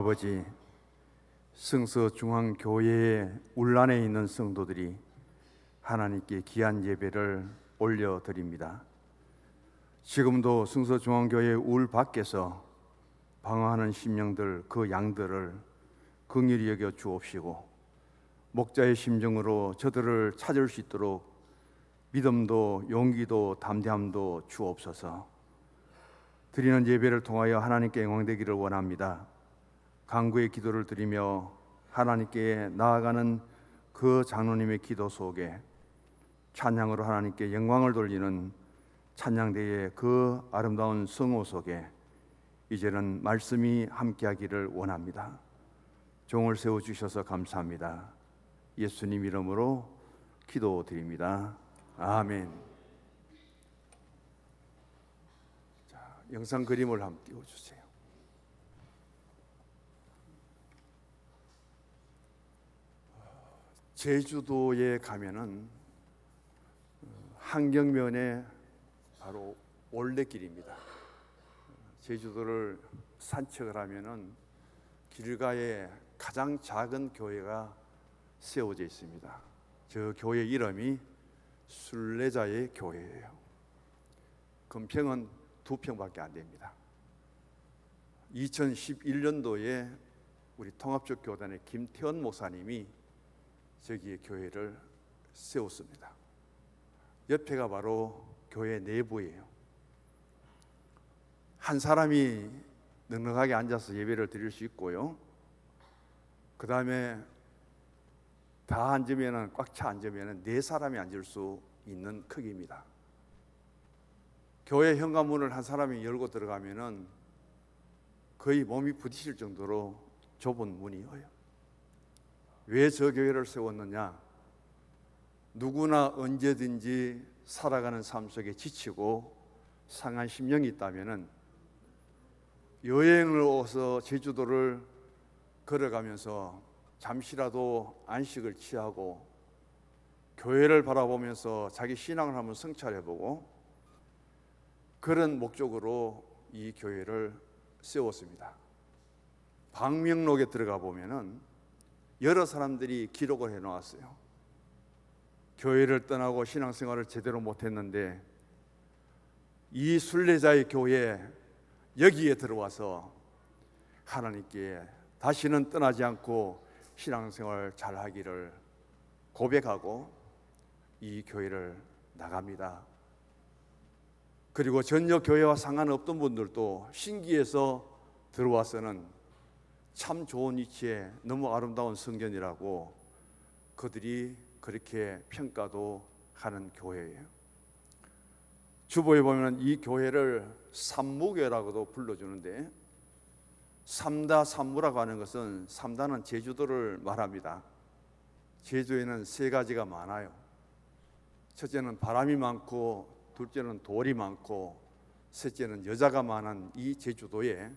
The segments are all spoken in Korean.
아버지, 승서중앙교회의 울란에 있는 성도들이 하나님께 귀한 예배를 올려드립니다. 지금도 승서중앙교회 울 밖에서 방황하는 심령들, 그 양들을 긍휼히 여겨 주옵시고, 목자의 심정으로 저들을 찾을 수 있도록 믿음도 용기도 담대함도 주옵소서. 드리는 예배를 통하여 하나님께 영광되기를 원합니다. 간구의 기도를 드리며 하나님께 나아가는 그 장로님의 기도 속에 찬양으로 하나님께 영광을 돌리는 찬양대의 그 아름다운 성호 속에 이제는 말씀이 함께하기를 원합니다. 종을 세워주셔서 감사합니다. 예수님 이름으로 기도드립니다. 아멘. 자, 영상 그림을 한번 띄워주세요. 제주도에 가면은 한경면에 바로 올레길입니다. 제주도를 산책을 하면은 길가에 가장 작은 교회가 세워져 있습니다. 저 교회 이름이 순례자의 교회예요. 건평은 2평밖에 안 됩니다. 2011년도에 우리 통합적 교단의 김태원 목사님이 저기에 교회를 세웠습니다. 옆에가 바로 교회 내부예요. 한 사람이 넉넉하게 앉아서 예배를 드릴 수 있고요. 그 다음에 다 앉으면, 꽉 차 앉으면 4사람이 앉을 수 있는 크기입니다. 교회 현관문을 한 사람이 열고 들어가면 거의 몸이 부딪힐 정도로 좁은 문이에요. 왜 저 교회를 세웠느냐? 누구나 언제든지 살아가는 삶 속에 지치고 상한 심령이 있다면 여행을 와서 제주도를 걸어가면서 잠시라도 안식을 취하고 교회를 바라보면서 자기 신앙을 한번 성찰해보고 그런 목적으로 이 교회를 세웠습니다. 방명록에 들어가 보면은 여러 사람들이 기록을 해놓았어요. 교회를 떠나고 신앙생활을 제대로 못했는데 이 순례자의 교회 여기에 들어와서 하나님께 다시는 떠나지 않고 신앙생활 잘하기를 고백하고 이 교회를 나갑니다. 그리고 전혀 교회와 상관없던 분들도 신기해서 들어와서는 참 좋은 위치에 너무 아름다운 성전이라고 그들이 그렇게 평가도 하는 교회예요. 주보에 보면 이 교회를 삼무교라고도 불러주는데, 삼다 삼무라고 하는 것은, 삼다는 제주도를 말합니다. 제주에는 3가지가 많아요. 첫째는 바람이 많고, 둘째는 돌이 많고, 셋째는 여자가 많은 이 제주도에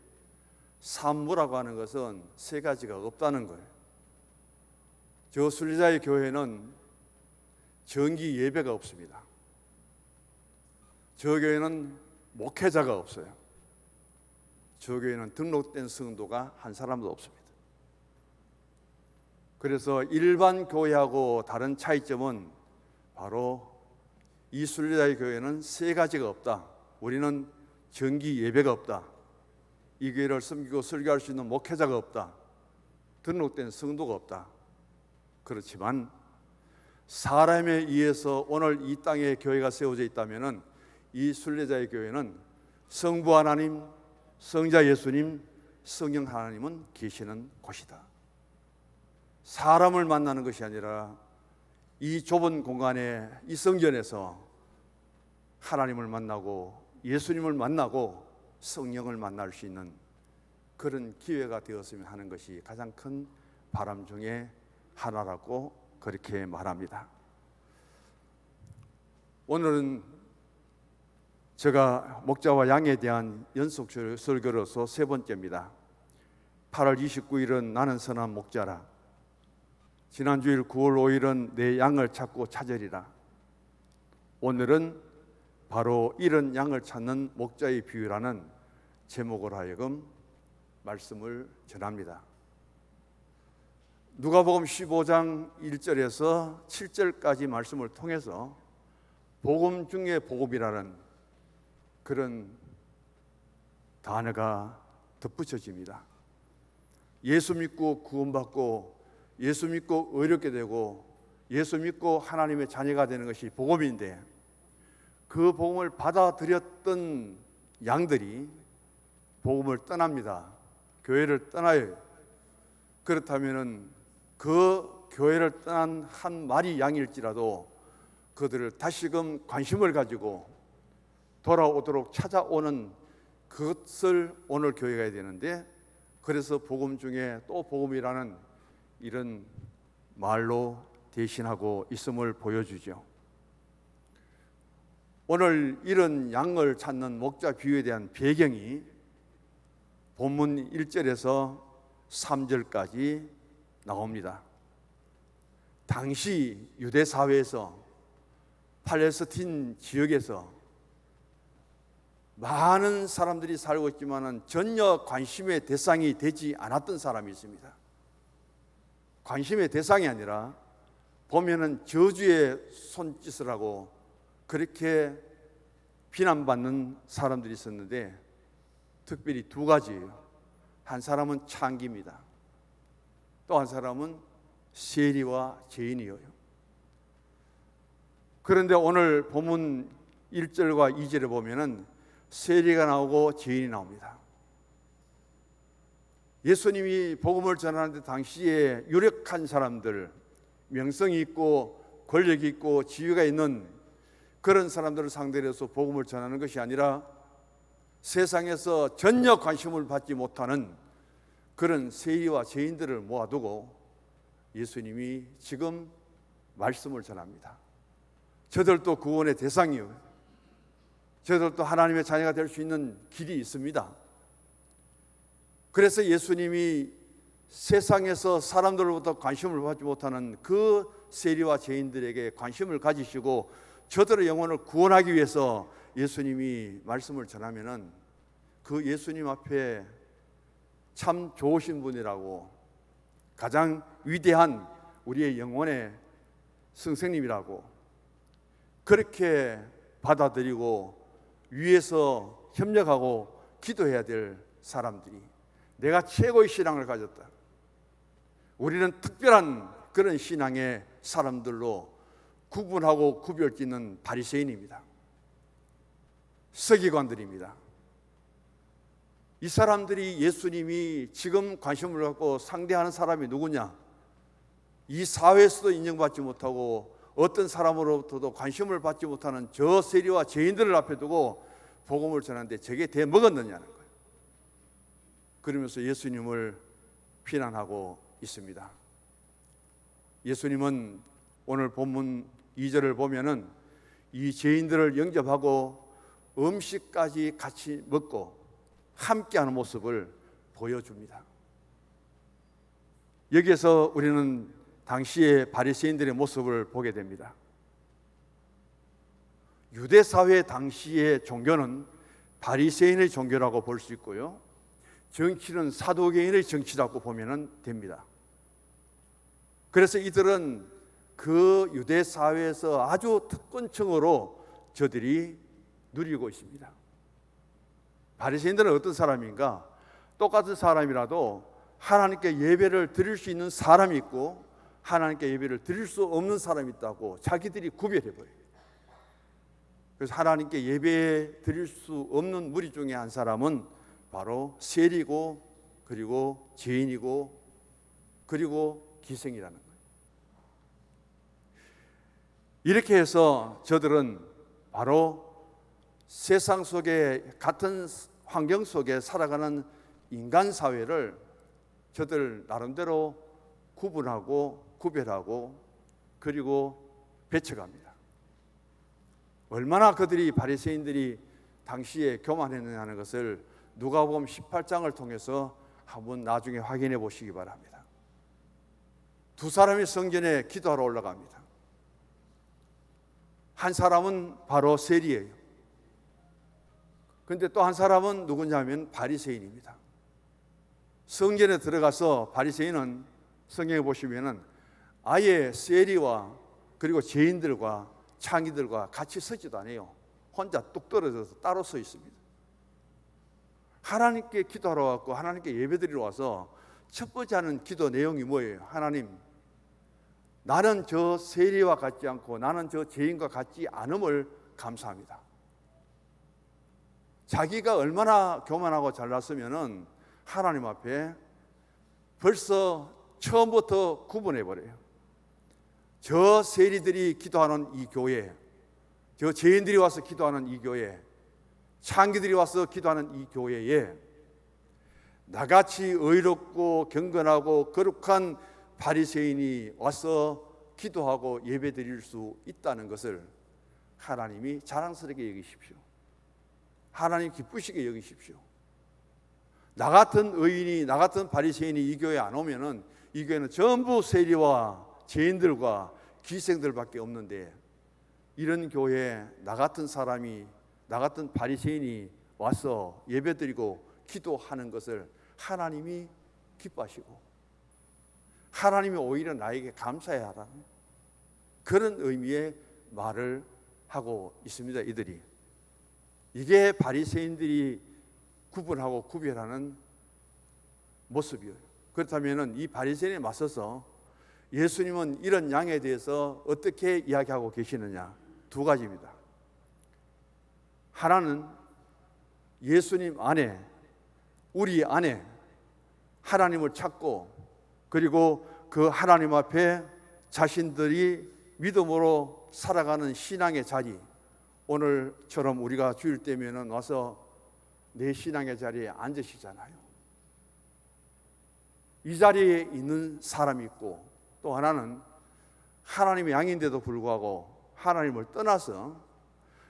삼무라고 하는 것은 3가지가 없다는 거예요. 저 순례자의 교회는 정기 예배가 없습니다. 저 교회는 목회자가 없어요. 저 교회는 등록된 성도가 한 사람도 없습니다. 그래서 일반 교회하고 다른 차이점은 바로 이 순례자의 교회는 3가지가 없다. 우리는 정기 예배가 없다. 이 교회를 섬기고 설교할 수 있는 목회자가 없다. 등록된 성도가 없다. 그렇지만 사람에 의해서 오늘 이 땅에 교회가 세워져 있다면 이 순례자의 교회는 성부 하나님, 성자 예수님, 성령 하나님은 계시는 곳이다. 사람을 만나는 것이 아니라 이 좁은 공간에, 이 성전에서 하나님을 만나고 예수님을 만나고 성령을 만날 수 있는 그런 기회가 되었으면 하는 것이 가장 큰 바람 중에 하나라고 그렇게 말합니다. 오늘은 제가 목자와 양에 대한 연속 설교로서 3번째입니다. 8월 29일은 나는 선한 목자라. 지난주일 9월 5일은 내 양을 찾고 찾으리라. 오늘은 바로 이런 양을 찾는 목자의 비유라는 제목으로 하여금 말씀을 전합니다. 누가복음 15장 1절에서 7절까지 말씀을 통해서 복음 중에 복음이라는 그런 단어가 덧붙여집니다. 예수 믿고 구원받고 예수 믿고 의롭게 되고 예수 믿고 하나님의 자녀가 되는 것이 복음인데, 그 복음을 받아들였던 양들이 복음을 떠납니다. 교회를 떠나요. 그렇다면 그 교회를 떠난 한 마리 양일지라도 그들을 다시금 관심을 가지고 돌아오도록 찾아오는 그것을 오늘 교회가 해야 되는데, 그래서 복음 중에 또 복음이라는 이런 말로 대신하고 있음을 보여주죠. 오늘 이런 양을 찾는 목자 비유에 대한 배경이 본문 1절에서 3절까지 나옵니다. 당시 유대 사회에서 팔레스틴 지역에서 많은 사람들이 살고 있지만 전혀 관심의 대상이 되지 않았던 사람이 있습니다. 관심의 대상이 아니라 보면은 저주의 손짓을 하고 그렇게 비난받는 사람들이 있었는데, 특별히 두 가지예요. 한 사람은 창기입니다. 또 한 사람은 세리와 죄인이에요. 그런데 오늘 본문 1절과 2절에 보면은 세리가 나오고 죄인이 나옵니다. 예수님이 복음을 전하는데 당시에 유력한 사람들, 명성이 있고 권력이 있고 지위가 있는 그런 사람들을 상대로 해서 복음을 전하는 것이 아니라 세상에서 전혀 관심을 받지 못하는 그런 세리와 죄인들을 모아두고 예수님이 지금 말씀을 전합니다. 저들도 구원의 대상이요, 저들도 하나님의 자녀가 될 수 있는 길이 있습니다. 그래서 예수님이 세상에서 사람들로부터 관심을 받지 못하는 그 세리와 죄인들에게 관심을 가지시고 저들의 영혼을 구원하기 위해서 예수님이 말씀을 전하면은 그 예수님 앞에 참 좋으신 분이라고, 가장 위대한 우리의 영혼의 선생님이라고 그렇게 받아들이고 위에서 협력하고 기도해야 될 사람들이, 내가 최고의 신앙을 가졌다, 우리는 특별한 그런 신앙의 사람들로 구분하고 구별짓는 바리새인입니다. 서기관들입니다. 이 사람들이 예수님이 지금 관심을 갖고 상대하는 사람이 누구냐? 이 사회에서도 인정받지 못하고 어떤 사람으로부터도 관심을 받지 못하는 저 세리와 죄인들을 앞에 두고 복음을 전하는데 저게 대먹었느냐는 거예요. 그러면서 예수님을 비난하고 있습니다. 예수님은 오늘 본문 2절을 보면은 이 죄인들을 영접하고 음식까지 같이 먹고 함께하는 모습을 보여줍니다. 여기에서 우리는 당시의 바리새인들의 모습을 보게 됩니다. 유대 사회 당시의 종교는 바리새인의 종교라고 볼 수 있고요, 정치는 사두개인의 정치라고 보면 됩니다. 그래서 이들은 그 유대 사회에서 아주 특권층으로 저들이 누리고 있습니다. 바리새인들은 어떤 사람인가? 똑같은 사람이라도 하나님께 예배를 드릴 수 있는 사람이 있고 하나님께 예배를 드릴 수 없는 사람이 있다고 자기들이 구별해버려요. 그래서 하나님께 예배 드릴 수 없는 무리 중에 한 사람은 바로 세리고, 그리고 죄인이고, 그리고 기생이라는 거예요. 이렇게 해서 저들은 바로 세상 속에, 같은 환경 속에 살아가는 인간 사회를 저들 나름대로 구분하고 구별하고 그리고 배척합니다. 얼마나 그들이, 바리새인들이 당시에 교만했느냐는 것을 누가복음 18장을 통해서 한번 나중에 확인해 보시기 바랍니다. 두 사람이 성전에 기도하러 올라갑니다. 한 사람은 바로 세리예요. 그런데 또 한 사람은 누구냐면 바리새인입니다. 성전에 들어가서 바리새인은 성경에 보시면은 아예 세리와 그리고 죄인들과 창기들과 같이 서지도 않아요. 혼자 뚝 떨어져서 따로 서 있습니다. 하나님께 기도하러 왔고 하나님께 예배드리러 와서 첫 번째 하는 기도 내용이 뭐예요? 하나님, 나는 저 세리와 같지 않고 나는 저 죄인과 같지 않음을 감사합니다. 자기가 얼마나 교만하고 잘났으면은 하나님 앞에 벌써 처음부터 구분해버려요. 저 세리들이 기도하는 이 교회, 저 죄인들이 와서 기도하는 이 교회, 창기들이 와서 기도하는 이 교회에 나같이 의롭고 경건하고 거룩한 바리새인이 와서 기도하고 예배드릴 수 있다는 것을 하나님이 자랑스럽게 여기십시오. 하나님 기쁘시게 여기십시오. 나 같은 의인이, 나 같은 바리새인이 이 교회에 안 오면은 이 교회는 전부 세리와 죄인들과 기생들밖에 없는데, 이런 교회에 나 같은 사람이, 나 같은 바리새인이 와서 예배드리고 기도하는 것을 하나님이 기뻐하시고 하나님이 오히려 나에게 감사해야 하라는 그런 의미의 말을 하고 있습니다. 이들이, 이게 바리새인들이 구분하고 구별하는 모습이에요. 그렇다면 이 바리새인에 맞서서 예수님은 이런 양에 대해서 어떻게 이야기하고 계시느냐? 두 가지입니다. 하나는 예수님 안에, 우리 안에 하나님을 찾고 그리고 그 하나님 앞에 자신들이 믿음으로 살아가는 신앙의 자리, 오늘처럼 우리가 주일 때면은 와서 내 신앙의 자리에 앉으시잖아요. 이 자리에 있는 사람이 있고, 또 하나는 하나님의 양인데도 불구하고 하나님을 떠나서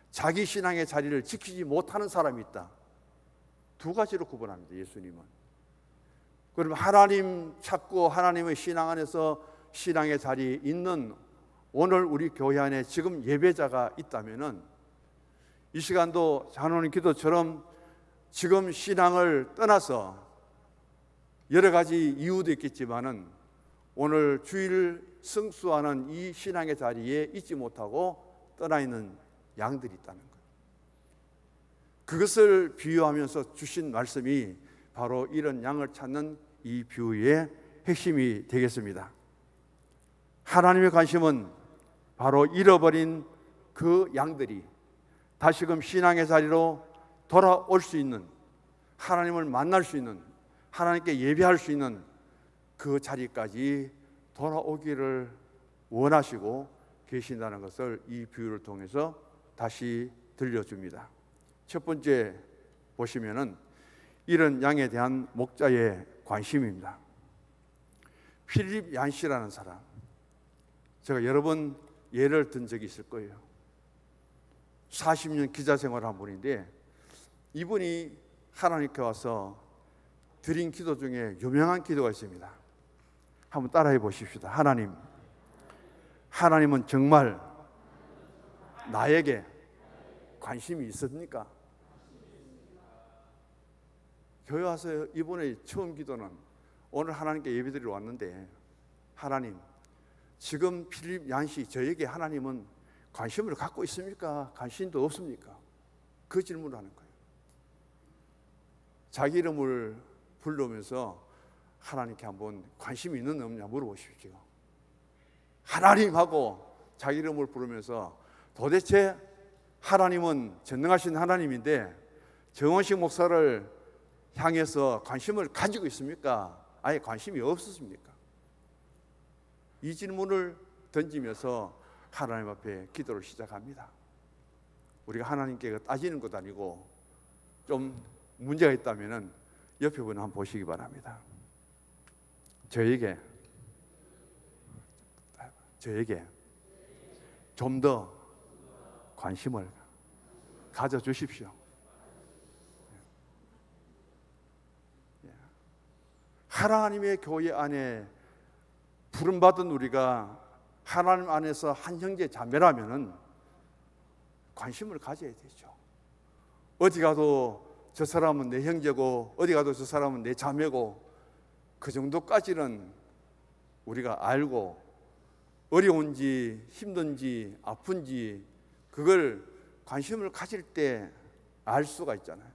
자기 신앙의 자리를 지키지 못하는 사람이 있다. 두 가지로 구분합니다. 예수님은. 그럼 하나님 찾고 하나님의 신앙 안에서 신앙의 자리에 있는 오늘 우리 교회 안에 지금 예배자가 있다면은 이 시간도 하나님 기도처럼 지금 신앙을 떠나서 여러 가지 이유도 있겠지만은 오늘 주일 성수하는 이 신앙의 자리에 있지 못하고 떠나 있는 양들이 있다는 거예요. 그것을 비유하면서 주신 말씀이 바로 이런 양을 찾는 이 비유의 핵심이 되겠습니다. 하나님의 관심은 바로 잃어버린 그 양들이 다시금 신앙의 자리로 돌아올 수 있는, 하나님을 만날 수 있는, 하나님께 예배할 수 있는 그 자리까지 돌아오기를 원하시고 계신다는 것을 이 비유를 통해서 다시 들려줍니다. 첫 번째 보시면은 이런 양에 대한 목자의 관심입니다. 필립 얀시라는 사람, 제가 여러 번 예를 든 적이 있을 거예요. 40년 기자 생활을 한 분인데 이분이 하나님께 와서 드린 기도 중에 유명한 기도가 있습니다. 한번 따라해 보십시다. 하나님은 정말 나에게 관심이 있습니까? 교회 와서 이번에 처음 기도는 오늘 하나님께 예배드리러 왔는데, 하나님, 지금 필립 얀시 저에게 하나님은 관심을 갖고 있습니까? 관심도 없습니까? 그 질문을 하는 거예요. 자기 이름을 부르면서 하나님께 한번 관심이 있는 없냐 물어보십시오. 하나님하고 자기 이름을 부르면서 도대체 하나님은 전능하신 하나님인데 정원식 목사를 향해서 관심을 가지고 있습니까? 아예 관심이 없었습니까? 이 질문을 던지면서 하나님 앞에 기도를 시작합니다. 우리가 하나님께 따지는 것도 아니고 좀 문제가 있다면 옆에 분을 한번 보시기 바랍니다. 저에게 좀 더 관심을 가져주십시오. 하나님의 교회 안에 부름받은 우리가 하나님 안에서 한 형제 자매라면은 관심을 가져야 되죠. 어디 가도 저 사람은 내 형제고 어디 가도 저 사람은 내 자매고 그 정도까지는 우리가 알고 어려운지 힘든지 아픈지 그걸 관심을 가질 때 알 수가 있잖아요.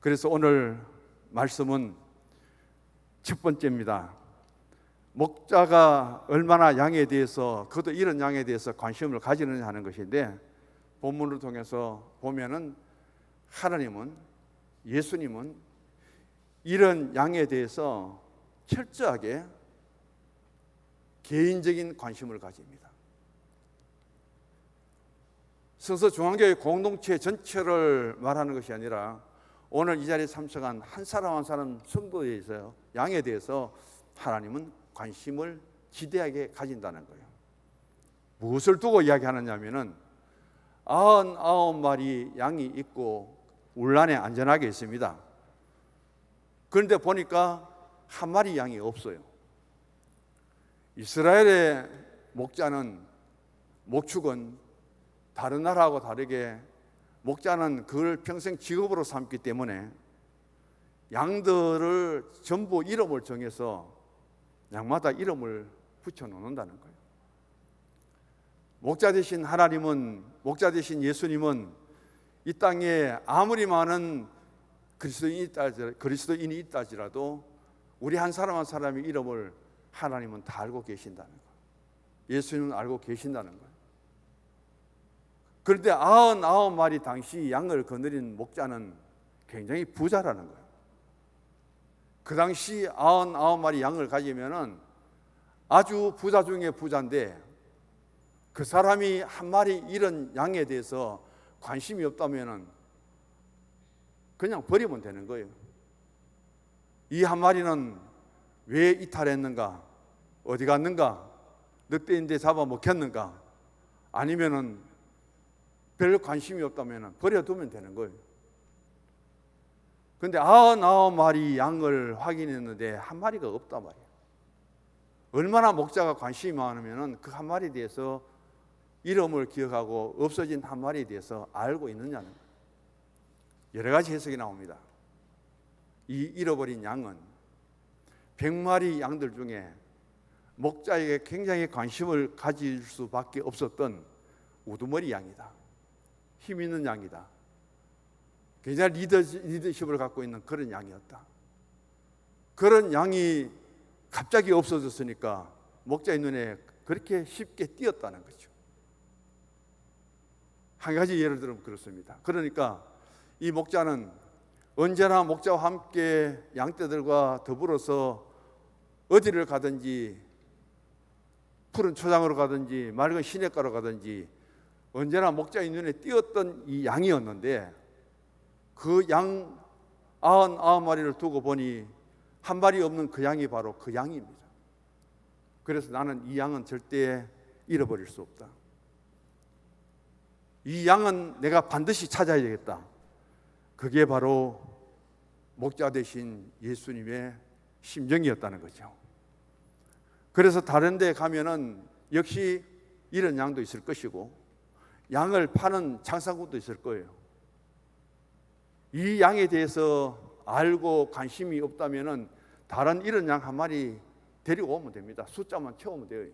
그래서 오늘 말씀은 첫 번째입니다. 목자가 얼마나 양에 대해서, 그것도 이런 양에 대해서 관심을 가지느냐 하는 것인데, 본문을 통해서 보면은 하나님은, 예수님은 이런 양에 대해서 철저하게 개인적인 관심을 가집니다. 성서 중앙교회 공동체 전체를 말하는 것이 아니라 오늘 이 자리에 참석한 한 사람 한 사람 성도에 대해서, 양에 대해서 하나님은 관심을 지대하게 가진다는 거예요. 무엇을 두고 이야기하느냐면은 99마리 양이 있고 울란에 안전하게 있습니다. 그런데 보니까 한 마리 양이 없어요. 이스라엘의 목축은 다른 나라하고 다르게 목자는 그걸 평생 직업으로 삼기 때문에 양들을 전부 이름을 정해서 양마다 이름을 붙여 놓는다는 거예요. 목자 되신 하나님은, 목자 되신 예수님은 이 땅에 아무리 많은 그리스도인이 있다 할지라도 우리 한 사람 한 사람의 이름을 하나님은 다 알고 계신다는 거예요. 예수님은 알고 계신다는 거예요. 그런데 99마리 당시 양을 거느린 목자는 굉장히 부자라는 거예요. 그 당시 99마리 양을 가지면은 아주 부자 중에 부자인데, 그 사람이 한 마리 이런 양에 대해서 관심이 없다면은 그냥 버리면 되는 거예요. 이 한 마리는 왜 이탈했는가? 어디 갔는가? 늑대인데 잡아먹혔는가? 아니면은 별 관심이 없다면 버려두면 되는 거예요. 그런데 99마리 양을 확인했는데 한 마리가 없단 말이에요. 얼마나 목자가 관심이 많으면 그 한 마리에 대해서 이름을 기억하고 없어진 한 마리에 대해서 알고 있느냐는 거예요. 여러 가지 해석이 나옵니다. 이 잃어버린 양은 100마리 양들 중에 목자에게 굉장히 관심을 가질 수밖에 없었던 우두머리 양이다. 힘 있는 양이다. 굉장히 리더십을 갖고 있는 그런 양이었다. 그런 양이 갑자기 없어졌으니까 목자의 눈에 그렇게 쉽게 띄었다는 거죠. 한 가지 예를 들면 그렇습니다. 그러니까 이 목자는 언제나 목자와 함께 양떼들과 더불어서 어디를 가든지, 푸른 초장으로 가든지 맑은 시냇가로 가든지 언제나 목자의 눈에 띄었던 이 양이었는데, 그 양 99마리를 두고 보니 한 마리 없는 그 양이 바로 그 양입니다. 그래서 나는 이 양은 절대 잃어버릴 수 없다. 이 양은 내가 반드시 찾아야 되겠다. 그게 바로 목자 되신 예수님의 심정이었다는 거죠. 그래서 다른 데 가면은 역시 이런 양도 있을 것이고 양을 파는 장사꾼도 있을 거예요. 이 양에 대해서 알고 관심이 없다면은 다른 이런 양 한 마리 데리고 오면 됩니다. 숫자만 채우면 돼요.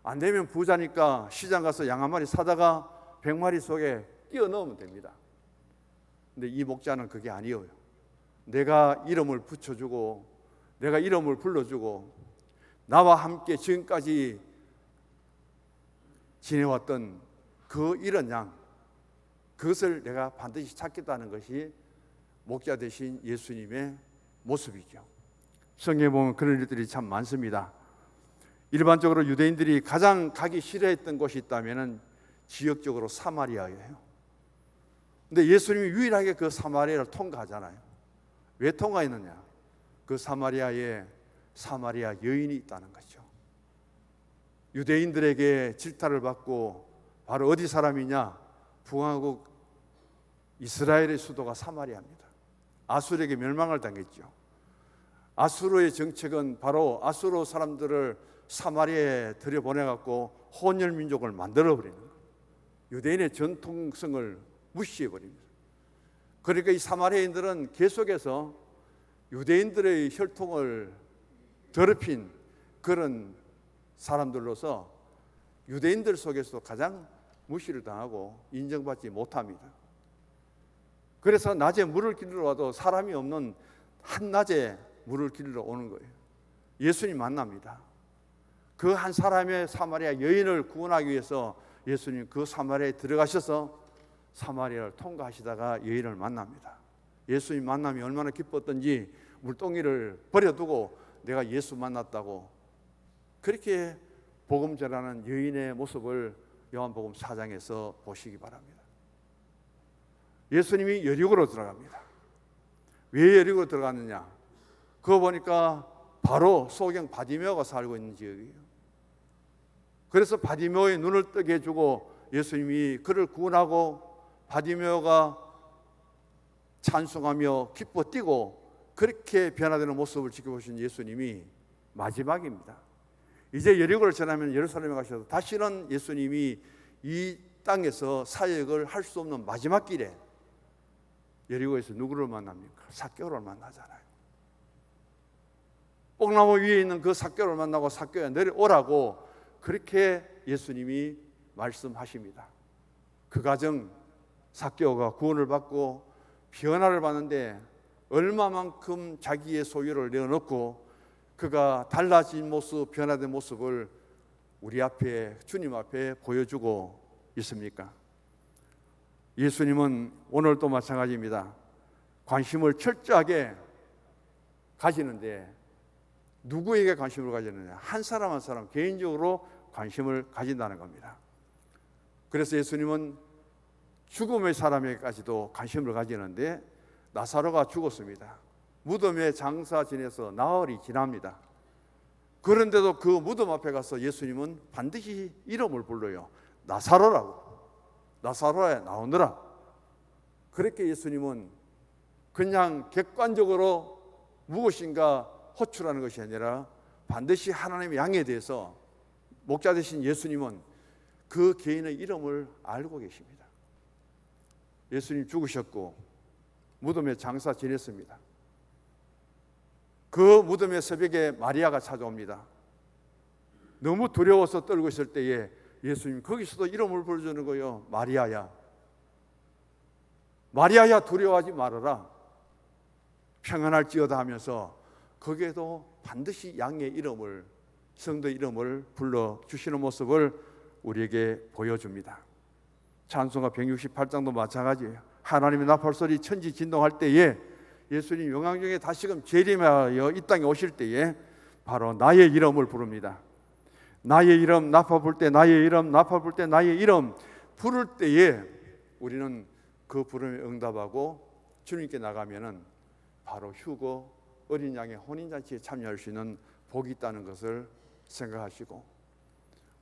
안 되면 부자니까 시장 가서 양 한 마리 사다가 100마리 속에 끼워 넣으면 됩니다. 근데 이 목자는 그게 아니에요. 내가 이름을 붙여주고 내가 이름을 불러주고 나와 함께 지금까지 지내왔던 그 이런 양, 그것을 내가 반드시 찾겠다는 것이 목자 되신 예수님의 모습이죠. 성경에 보면 그런 일들이 참 많습니다. 일반적으로 유대인들이 가장 가기 싫어했던 곳이 있다면 지역적으로 사마리아예요. 근데 예수님이 유일하게 그 사마리아를 통과하잖아요. 왜 통과했느냐? 그 사마리아에 사마리아 여인이 있다는 거죠. 유대인들에게 질타를 받고 바로 어디 사람이냐? 북왕국 이스라엘의 수도가 사마리아입니다. 아수르에게 멸망을 당했죠. 아수르의 정책은 바로 아수르 사람들을 사마리아에 들여보내갖고 혼혈 민족을 만들어버리는 거예요. 유대인의 전통성을 무시해버립니다. 그러니까 이 사마리아인들은 계속해서 유대인들의 혈통을 더럽힌 그런 사람들로서 유대인들 속에서도 가장 무시를 당하고 인정받지 못합니다. 그래서 낮에 물을 길러 와도 사람이 없는 한낮에 물을 길러 오는 거예요. 예수님 만납니다. 그 한 사람의 사마리아 여인을 구원하기 위해서 예수님 그 사마리아에 들어가셔서 사마리아를 통과하시다가 여인을 만납니다. 예수님 만남이 얼마나 기뻤던지 물동이를 버려두고 내가 예수 만났다고 그렇게 복음 전하는 여인의 모습을 요한복음 4장에서 보시기 바랍니다. 예수님이 여리고로 들어갑니다. 왜 여리고로 들어갔느냐? 그거 보니까 바로 소경 바디메오가 살고 있는 지역이에요. 그래서 바디메오의 눈을 뜨게 해주고 예수님이 그를 구원하고 바디메오가 찬송하며 기뻐 뛰고 그렇게 변화되는 모습을 지켜보신 예수님이 마지막입니다. 이제 여리고를 지나면 예루살렘에 가셔서 다시는 예수님이 이 땅에서 사역을 할 수 없는 마지막 길에 여리고에서 누구를 만납니까? 삭개오를 만나잖아요. 뽕나무 위에 있는 그 삭개오를 만나고 삭개오야 내려오라고 그렇게 예수님이 말씀하십니다. 그 과정 삭개오가 구원을 받고 변화를 받는데 얼마만큼 자기의 소유를 내어놓고 그가 달라진 모습, 변화된 모습을 우리 앞에, 주님 앞에 보여주고 있습니까? 예수님은 오늘도 마찬가지입니다. 관심을 철저하게 가지는데 누구에게 관심을 가지느냐? 한 사람 한 사람 개인적으로 관심을 가진다는 겁니다. 그래서 예수님은 죽음의 사람에게까지도 관심을 가지는데 나사로가 죽었습니다. 무덤에 장사 지내서 나흘이 지납니다. 그런데도 그 무덤 앞에 가서 예수님은 반드시 이름을 불러요. 나사로라고. 나사로야 나오너라. 그렇게 예수님은 그냥 객관적으로 무엇인가 호출하는 것이 아니라 반드시 하나님의 양에 대해서 목자 되신 예수님은 그 개인의 이름을 알고 계십니다. 예수님 죽으셨고 무덤에 장사 지냈습니다. 그 무덤의 새벽에 마리아가 찾아옵니다. 너무 두려워서 떨고 있을 때에 예수님 거기서도 이름을 불러주는 거예요. 마리아야. 마리아야 두려워하지 말아라. 평안할지어다 하면서 거기에도 반드시 양의 이름을, 성도의 이름을 불러주시는 모습을 우리에게 보여줍니다. 찬송가 168장도 마찬가지예요. 하나님의 나팔소리 천지 진동할 때에 예수님 영광 중에 다시금 재림하여 이 땅에 오실 때에 바로 나의 이름을 부릅니다. 나의 이름 나팔 불 때 나의 이름 나팔 불 때 나의 이름 부를 때에 우리는 그 부름에 응답하고 주님께 나가면은 바로 휴거 어린 양의 혼인잔치에 참여할 수 있는 복이 있다는 것을 생각하시고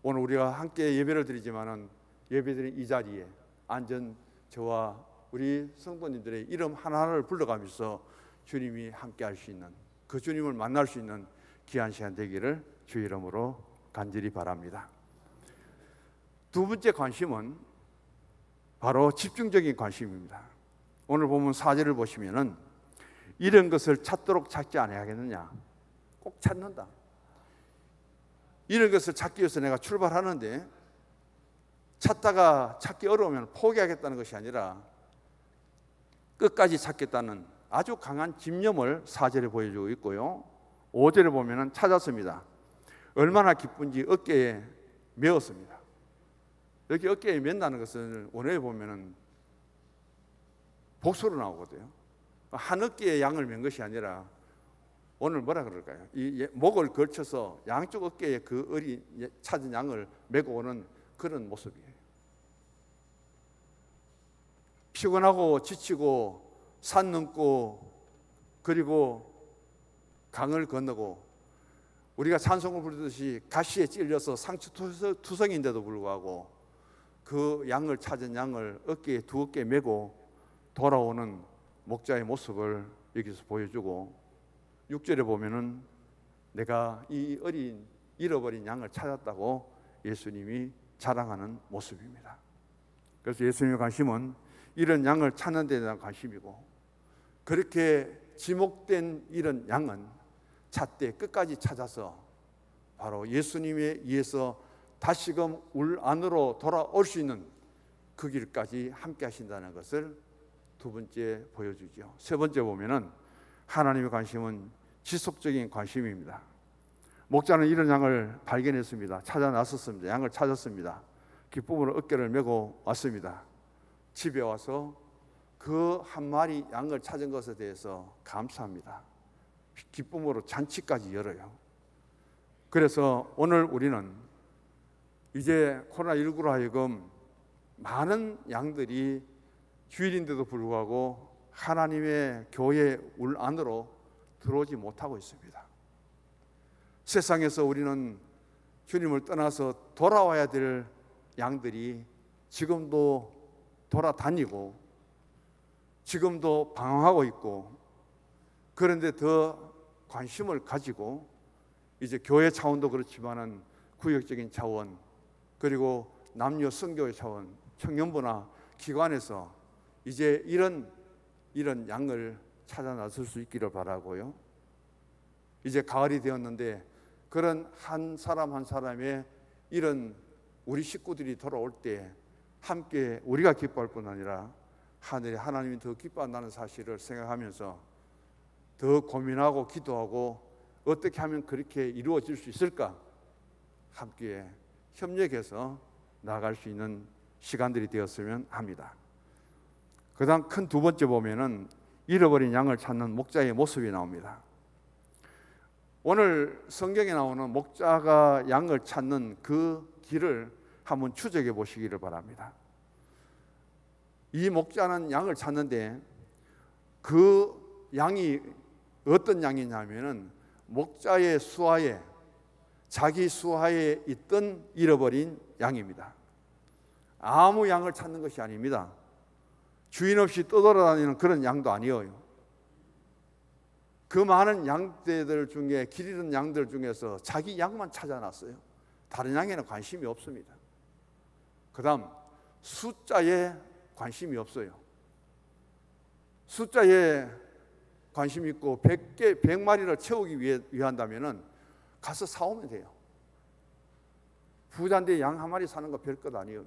오늘 우리가 함께 예배를 드리지만은 예배드린 이 자리에 앉은 저와 우리 성도님들의 이름 하나하나를 불러가면서 주님이 함께 할 수 있는 그 주님을 만날 수 있는 귀한 시간 되기를 주 이름으로 간절히 바랍니다. 두 번째 관심은 바로 집중적인 관심입니다. 오늘 보면 4절을 보시면은 이런 것을 찾도록 찾지 않아야겠느냐? 꼭 찾는다. 이런 것을 찾기 위해서 내가 출발하는데 찾다가 찾기 어려우면 포기하겠다는 것이 아니라 끝까지 찾겠다는 아주 강한 집념을 4절에 보여주고 있고요. 5절에 보면은 찾았습니다. 얼마나 기쁜지 어깨에 메었습니다. 여기 어깨에 맨다는 것은 원어에 보면은 복수로 나오거든요. 한 어깨에 양을 맨 것이 아니라 오늘 뭐라 그럴까요? 이 목을 걸쳐서 양쪽 어깨에 그 어린 찾은 양을 메고 오는 그런 모습이에요. 피곤하고 지치고 산 넘고 그리고 강을 건너고 우리가 찬송을 부르듯이 가시에 찔려서 상처투성인데도 불구하고 그 양을 찾은 양을 어깨에 두 어깨에 메고 돌아오는 목자의 모습을 여기서 보여주고 6절에 보면은 내가 이 어린 잃어버린 양을 찾았다고 예수님이 자랑하는 모습입니다. 그래서 예수님의 관심은 이런 양을 찾는 데 대한 관심이고 그렇게 지목된 이런 양은 잣대 끝까지 찾아서 바로 예수님에 의해서 다시금 울 안으로 돌아올 수 있는 그 길까지 함께 하신다는 것을 두 번째 보여주죠. 세 번째 보면은 하나님의 관심은 지속적인 관심입니다. 목자는 이런 양을 발견했습니다. 찾아 나섰습니다. 양을 찾았습니다. 기쁨으로 어깨를 메고 왔습니다. 집에 와서 그 한 마리 양을 찾은 것에 대해서 감사합니다. 기쁨으로 잔치까지 열어요. 그래서 오늘 우리는 이제 코로나19로 하여금 많은 양들이 주일인데도 불구하고 하나님의 교회 울 안으로 들어오지 못하고 있습니다. 세상에서 우리는 주님을 떠나서 돌아와야 될 양들이 지금도 돌아다니고 지금도 방황하고 있고, 그런데 더 관심을 가지고 이제 교회 차원도 그렇지만은 구역적인 차원, 그리고 남녀 선교의 차원, 청년부나 기관에서 이제 이런 양을 찾아 나설 수 있기를 바라고요. 이제 가을이 되었는데 그런 한 사람 한 사람의 이런 우리 식구들이 돌아올 때 함께 우리가 기뻐할 뿐 아니라 하늘에 하나님이 더 기뻐한다는 사실을 생각하면서 더 고민하고 기도하고 어떻게 하면 그렇게 이루어질 수 있을까 함께 협력해서 나아갈 수 있는 시간들이 되었으면 합니다. 그 다음 큰 두 번째 보면은 잃어버린 양을 찾는 목자의 모습이 나옵니다. 오늘 성경에 나오는 목자가 양을 찾는 그 길을 한번 추적해 보시기를 바랍니다. 이 목자는 양을 찾는데 그 양이 어떤 양이냐면은 목자의 수하에, 자기 수하에 있던 잃어버린 양입니다. 아무 양을 찾는 것이 아닙니다. 주인 없이 떠돌아다니는 그런 양도 아니에요. 그 많은 양떼들 중에, 길 잃은 양들 중에서 자기 양만 찾아놨어요. 다른 양에는 관심이 없습니다. 그 다음 숫자에 관심이 없어요. 숫자에 관심 있고 100마리를 채우기 위한다면 가서 사오면 돼요. 부자인데 양 한 마리 사는 거 별것 아니에요.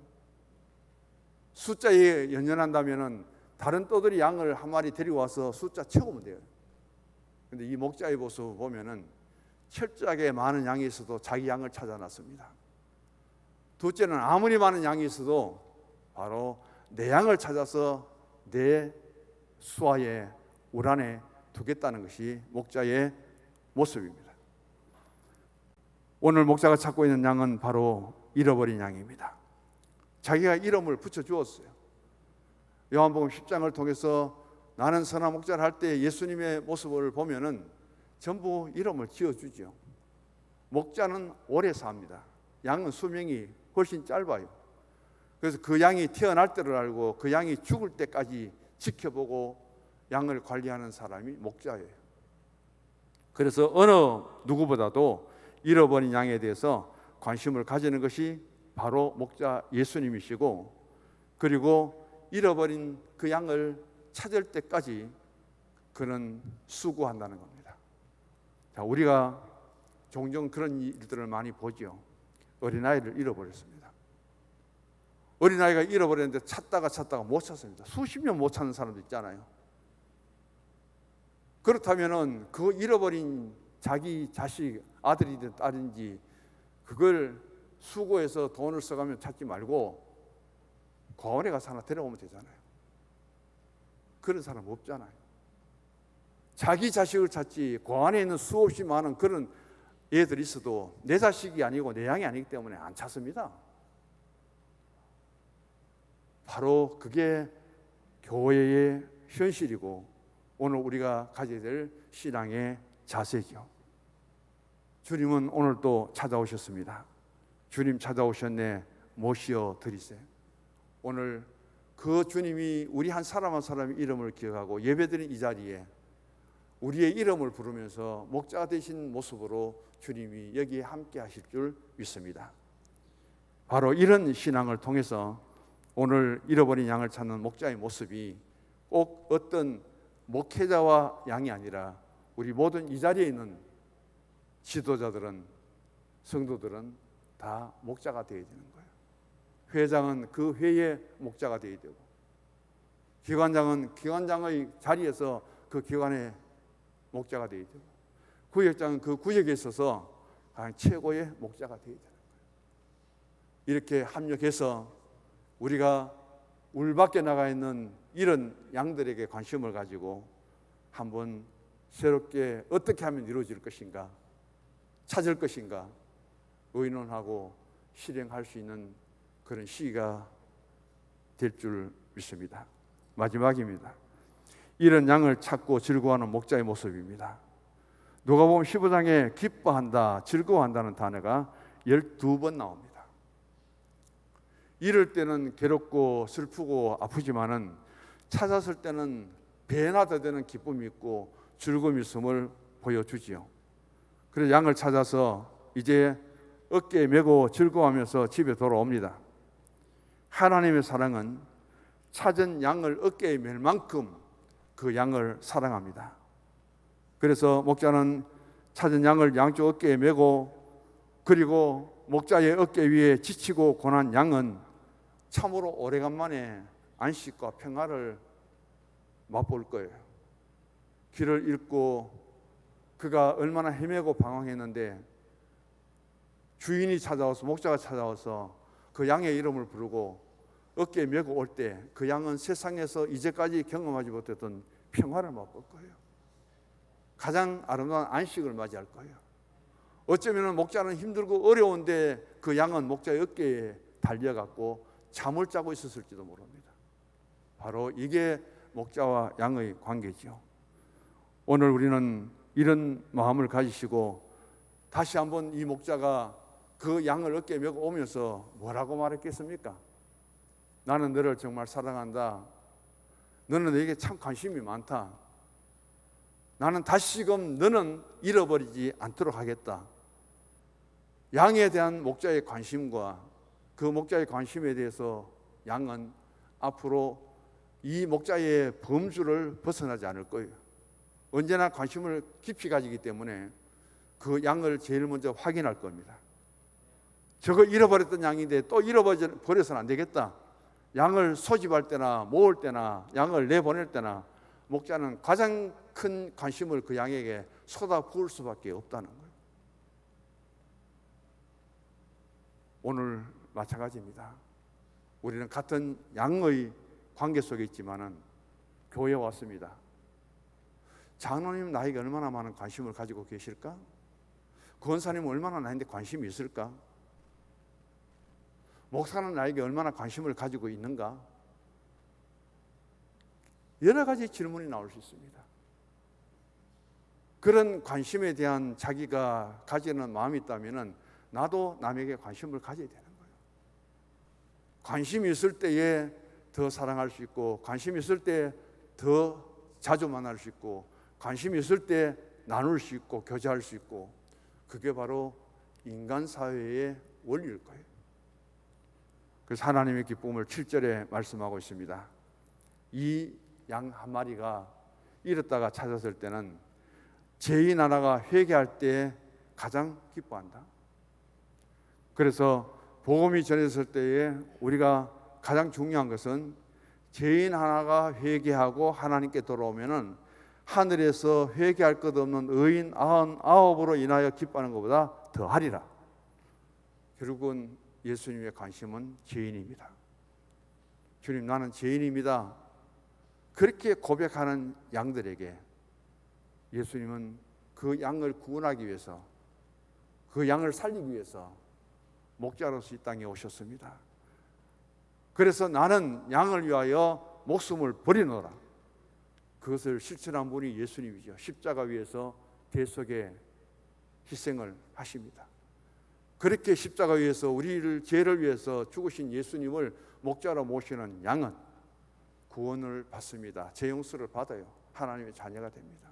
숫자에 연연한다면 다른 떠들이 양을 한 마리 데리고 와서 숫자 채우면 돼요. 근데 이 목자의 모습을 보면은 철저하게 많은 양이 있어도 자기 양을 찾아놨습니다. 둘째는 아무리 많은 양이 있어도 바로 내 양을 찾아서 내 수하에 울 안에 두겠다는 것이 목자의 모습입니다. 오늘 목자가 찾고 있는 양은 바로 잃어버린 양입니다. 자기가 이름을 붙여주었어요. 요한복음 10장을 통해서 나는 선한 목자를 할 때 예수님의 모습을 보면은 전부 이름을 지어주죠. 목자는 오래 삽니다. 양은 수명이 훨씬 짧아요. 그래서 그 양이 태어날 때를 알고 그 양이 죽을 때까지 지켜보고 양을 관리하는 사람이 목자예요. 그래서 어느 누구보다도 잃어버린 양에 대해서 관심을 가지는 것이 바로 목자 예수님이시고, 그리고 잃어버린 그 양을 찾을 때까지 그는 수고한다는 겁니다. 자, 우리가 종종 그런 일들을 많이 보죠. 어린아이를 잃어버렸습니다. 어린아이가 잃어버렸는데 찾다가 못 찾습니다. 수십 년 못 찾는 사람도 있잖아요. 그렇다면은 그 잃어버린 자기 자식, 아들이든 딸인지 그걸 수고해서 돈을 써가며 찾지 말고 고아원에 가서 하나 데려오면 되잖아요. 그런 사람 없잖아요. 자기 자식을 찾지 고아원에 있는 수없이 많은 그런 애들이 있어도 내 자식이 아니고 내 양이 아니기 때문에 안 찾습니다. 바로 그게 교회의 현실이고 오늘 우리가 가져야 될 신앙의 자세죠. 주님은 오늘 또 찾아오셨습니다. 주님 찾아오셨네, 모시어 드리세요. 오늘 그 주님이 우리 한 사람 한 사람의 이름을 기억하고 예배드린 이 자리에 우리의 이름을 부르면서 목자가 되신 모습으로 주님이 여기에 함께 하실 줄 믿습니다. 바로 이런 신앙을 통해서 오늘 잃어버린 양을 찾는 목자의 모습이 꼭 어떤 목회자와 양이 아니라 우리 모든 이 자리에 있는 지도자들은, 성도들은 다 목자가 되어야 되는 거예요. 회장은 그 회의 목자가 되어야 되고, 기관장은 기관장의 자리에서 그 기관의 목자가 되어야 되고, 구역장은 그 구역에 있어서 가장 최고의 목자가 되어야 되는 거예요. 이렇게 합력해서 우리가 울 밖에 나가 있는 이런 양들에게 관심을 가지고 한번 새롭게 어떻게 하면 이루어질 것인가, 찾을 것인가 의논하고 실행할 수 있는 그런 시기가 될 줄 믿습니다. 마지막입니다. 이런 양을 찾고 즐거워하는 목자의 모습입니다. 누가복음 15장에 기뻐한다, 즐거워한다는 단어가 12번 나옵니다. 이럴 때는 괴롭고 슬프고 아프지만은 찾았을 때는 배나 더 되는 기쁨이 있고 즐거움이 있음을 보여주지요. 그래서 양을 찾아서 이제 어깨에 메고 즐거워하면서 집에 돌아옵니다. 하나님의 사랑은 찾은 양을 어깨에 멜 만큼 그 양을 사랑합니다. 그래서 목자는 찾은 양을 양쪽 어깨에 메고, 그리고 목자의 어깨 위에 지치고 고난 양은 참으로 오래간만에 안식과 평화를 맛볼 거예요. 길을 잃고 그가 얼마나 헤매고 방황했는데 주인이 찾아와서, 목자가 찾아와서 그 양의 이름을 부르고 어깨에 메고 올 때 그 양은 세상에서 이제까지 경험하지 못했던 평화를 맛볼 거예요. 가장 아름다운 안식을 맞이할 거예요. 어쩌면 목자는 힘들고 어려운데 그 양은 목자의 어깨에 달려갖고 잠을 자고 있었을지도 모릅니다. 바로 이게 목자와 양의 관계죠. 오늘 우리는 이런 마음을 가지시고 다시 한번 이 목자가 그 양을 어깨에 메고 오면서 뭐라고 말했겠습니까? 나는 너를 정말 사랑한다. 너는 내게 참 관심이 많다. 나는 다시금 너는 잃어버리지 않도록 하겠다. 양에 대한 목자의 관심과 그 목자의 관심에 대해서 양은 앞으로 이 목자의 범주를 벗어나지 않을 거예요. 언제나 관심을 깊이 가지기 때문에 그 양을 제일 먼저 확인할 겁니다. 저거 잃어버렸던 양인데 또 잃어버려서는 안 되겠다. 양을 소집할 때나 모을 때나 양을 내보낼 때나 목자는 가장 큰 관심을 그 양에게 쏟아부을 수밖에 없다는 거예요. 오늘 마찬가지입니다. 우리는 같은 양의 관계 속에 있지만은 교회에 왔습니다. 장로님 나에게 얼마나 많은 관심을 가지고 계실까? 권사님은 얼마나 나한테 관심이 있을까? 목사는 나에게 얼마나 관심을 가지고 있는가? 여러 가지 질문이 나올 수 있습니다. 그런 관심에 대한 자기가 가지는 마음이 있다면 나도 남에게 관심을 가져야 되는 거예요. 관심이 있을 때에 더 사랑할 수 있고, 관심이 있을 때 더 자주 만날 수 있고, 관심이 있을 때 나눌 수 있고 교제할 수 있고, 그게 바로 인간 사회의 원리일 거예요. 그래서 하나님의 기쁨을 7절에 말씀하고 있습니다. 이 양 한 마리가 잃었다가 찾았을 때는 죄인 하나가 회개할 때 가장 기뻐한다. 그래서 복음이 전해졌을 때에 우리가 가장 중요한 것은 죄인 하나가 회개하고 하나님께 돌아오면은 하늘에서 회개할 것 없는 의인 99으로 인하여 기뻐하는 것보다 더하리라. 결국은 예수님의 관심은 죄인입니다. 주님, 나는 죄인입니다. 그렇게 고백하는 양들에게 예수님은 그 양을 구원하기 위해서, 그 양을 살리기 위해서 목자로서 이 땅에 오셨습니다. 그래서 나는 양을 위하여 목숨을 버리노라. 그것을 실천한 분이 예수님이죠. 십자가 위에서 대속의 희생을 하십니다. 그렇게 십자가 위에서 우리를 죄를 위해서 죽으신 예수님을 목자로 모시는 양은 구원을 받습니다. 죄 용서를 받아요. 하나님의 자녀가 됩니다.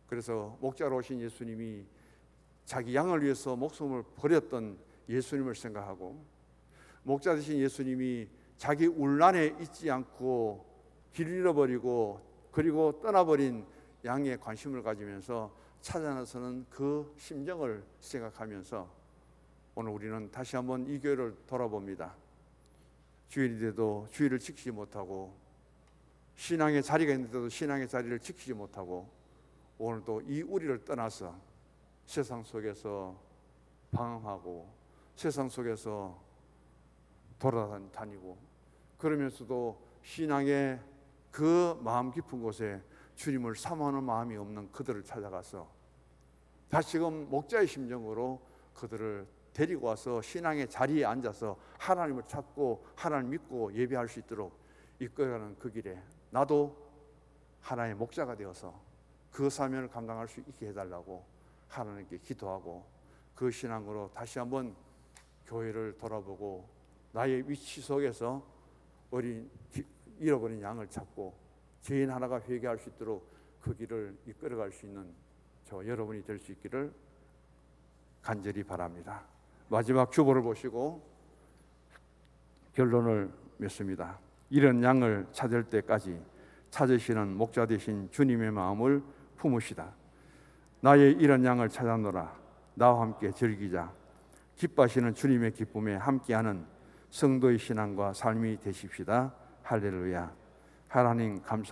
그래서 목자로 오신 예수님이 자기 양을 위해서 목숨을 버렸던 예수님을 생각하고, 목자 되신 예수님이 자기 울난에 있지 않고 길 잃어버리고 그리고 떠나버린 양에 관심을 가지면서 찾아 나서는 그 심정을 생각하면서 오늘 우리는 다시 한번 이 교회를 돌아봅니다. 주일이 돼도 주일을 지키지 못하고, 신앙의 자리가 있는데도 신앙의 자리를 지키지 못하고, 오늘도 이 우리를 떠나서 세상 속에서 방황하고 세상 속에서 돌아다니고, 그러면서도 신앙의 그 마음 깊은 곳에 주님을 사모하는 마음이 없는 그들을 찾아가서 다시금 목자의 심정으로 그들을 데리고 와서 신앙의 자리에 앉아서 하나님을 찾고 하나님을 믿고 예배할 수 있도록 이끌어가는 그 길에 나도 하나님의 목자가 되어서 그 사명을 감당할 수 있게 해달라고 하나님께 기도하고, 그 신앙으로 다시 한번 교회를 돌아보고 나의 위치 속에서 잃어버린 양을 찾고 죄인 하나가 회개할 수 있도록 그 길을 이끌어갈 수 있는 저 여러분이 될 수 있기를 간절히 바랍니다. 마지막 주보를 보시고 결론을 맺습니다. 이런 양을 찾을 때까지 찾으시는 목자 되신 주님의 마음을 품으시다. 나의 이런 양을 찾아노라. 나와 함께 즐기자. 기뻐하시는 주님의 기쁨에 함께하는 성도의 신앙과 삶이 되십시다. 할렐루야. 하나님 감사